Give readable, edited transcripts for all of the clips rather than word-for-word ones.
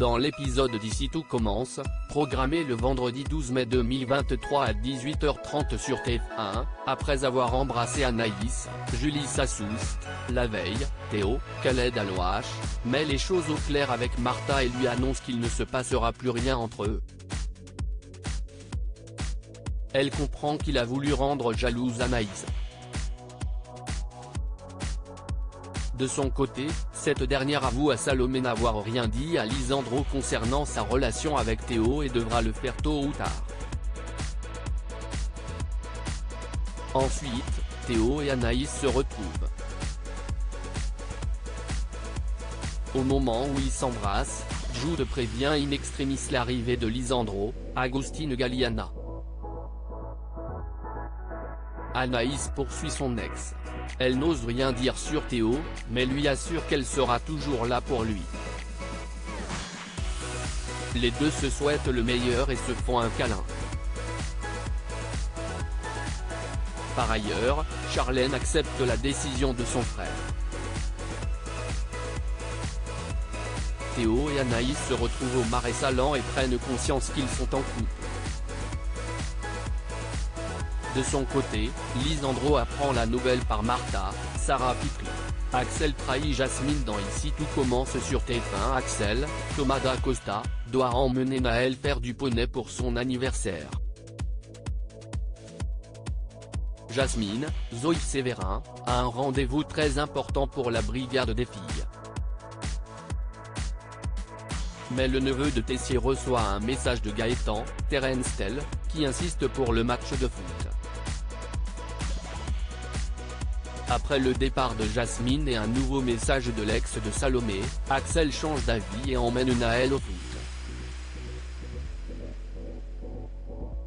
Dans l'épisode d'Ici tout commence, programmé le vendredi 12 mai 2023 à 18h30 sur TF1, après avoir embrassé Anaïs, Julie Sassoust, la veille, Théo, Khaled Alouache, met les choses au clair avec Martha et lui annonce qu'il ne se passera plus rien entre eux. Elle comprend qu'il a voulu rendre jalouse Anaïs. De son côté, cette dernière avoue à Salomé n'avoir rien dit à Lisandro concernant sa relation avec Théo et devra le faire tôt ou tard. Ensuite, Théo et Anaïs se retrouvent. Au moment où ils s'embrassent, Jude prévient in extremis l'arrivée de Lisandro, Agustin Galliana. Anaïs poursuit son ex. Elle n'ose rien dire sur Théo, mais lui assure qu'elle sera toujours là pour lui. Les deux se souhaitent le meilleur et se font un câlin. Par ailleurs, Charlène accepte la décision de son frère. Théo et Anaïs se retrouvent au Marais Salants et prennent conscience qu'ils sont en couple. De son côté, Lisandro apprend la nouvelle par Martha, Sarah Pitry. Axel trahit Jasmine dans Ici tout commence sur TF1. Axel, Thomas Dacosta, doit emmener Naël faire du poney pour son anniversaire. Jasmine, Zoé Sévérin, a un rendez-vous très important pour la brigade des filles. Mais le neveu de Tessier reçoit un message de Gaëtan, Terence Tell, qui insiste pour le match de foot. Après le départ de Jasmine et un nouveau message de l'ex de Salomé, Axel change d'avis et emmène Naël au foot.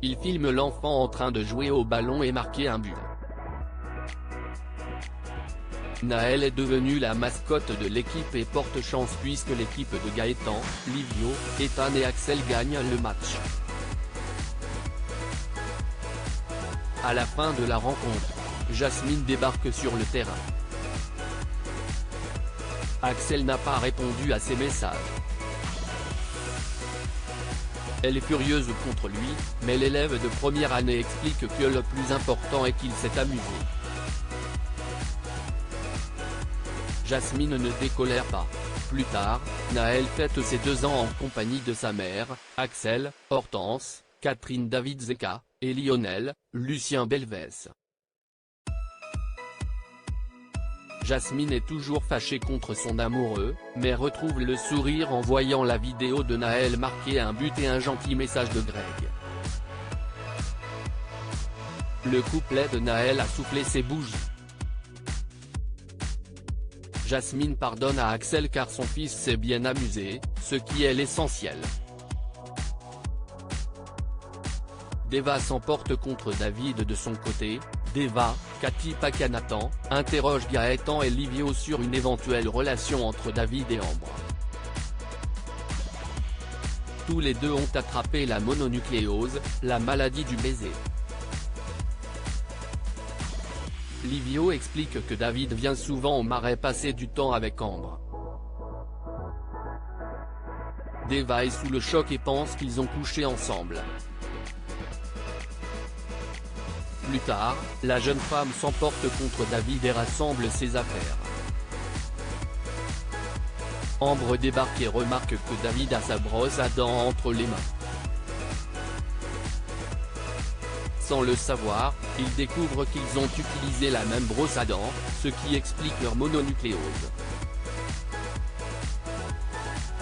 Il filme l'enfant en train de jouer au ballon et marquer un but. Naël est devenue la mascotte de l'équipe et porte chance puisque l'équipe de Gaëtan, Livio, Ethan et Axel gagne le match. À la fin de la rencontre, Jasmine débarque sur le terrain. Axel n'a pas répondu à ses messages. Elle est furieuse contre lui, mais l'élève de première année explique que le plus important est qu'il s'est amusé. Jasmine ne décolère pas. Plus tard, Naël fête ses 2 ans en compagnie de sa mère, Axel, Hortense, Catherine David Zeka, et Lionel, Lucien Belvès. Jasmine est toujours fâchée contre son amoureux, mais retrouve le sourire en voyant la vidéo de Naël marquer un but et un gentil message de Greg. Le couple aide Naël à souffler ses bougies. Jasmine pardonne à Axel car son fils s'est bien amusé, ce qui est l'essentiel. Deva s'emporte contre David de son côté. Deva, Cathy Pacanathan, interroge Gaëtan et Livio sur une éventuelle relation entre David et Ambre. Tous les deux ont attrapé la mononucléose, la maladie du baiser. Livio explique que David vient souvent au Marais passer du temps avec Ambre. Deva est sous le choc et pense qu'ils ont couché ensemble. Plus tard, la jeune femme s'emporte contre David et rassemble ses affaires. Ambre débarque et remarque que David a sa brosse à dents entre les mains. Sans le savoir, ils découvrent qu'ils ont utilisé la même brosse à dents, ce qui explique leur mononucléose.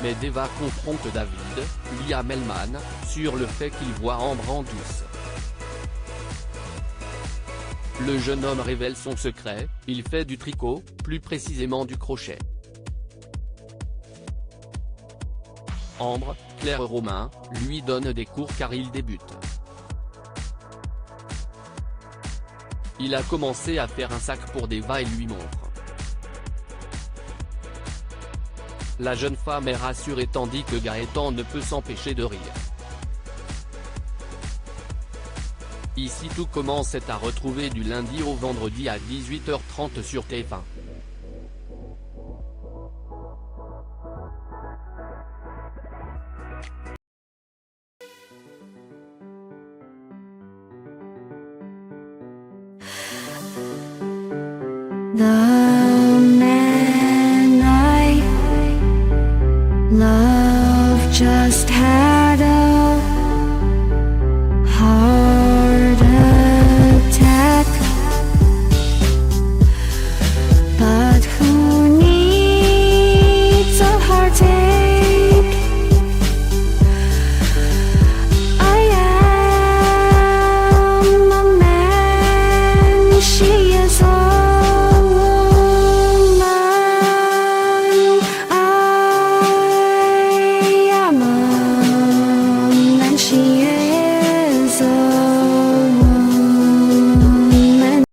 Mais Deva confronte David, Liam Hellman, sur le fait qu'il voit Ambre en douce. Le jeune homme révèle son secret, il fait du tricot, plus précisément du crochet. Ambre, Claire Romain, lui donne des cours car il débute. Il a commencé à faire un sac pour Deva et lui montre. La jeune femme est rassurée tandis que Gaëtan ne peut s'empêcher de rire. Ici tout commence est à retrouver du lundi au vendredi à 18h30 sur TF1. The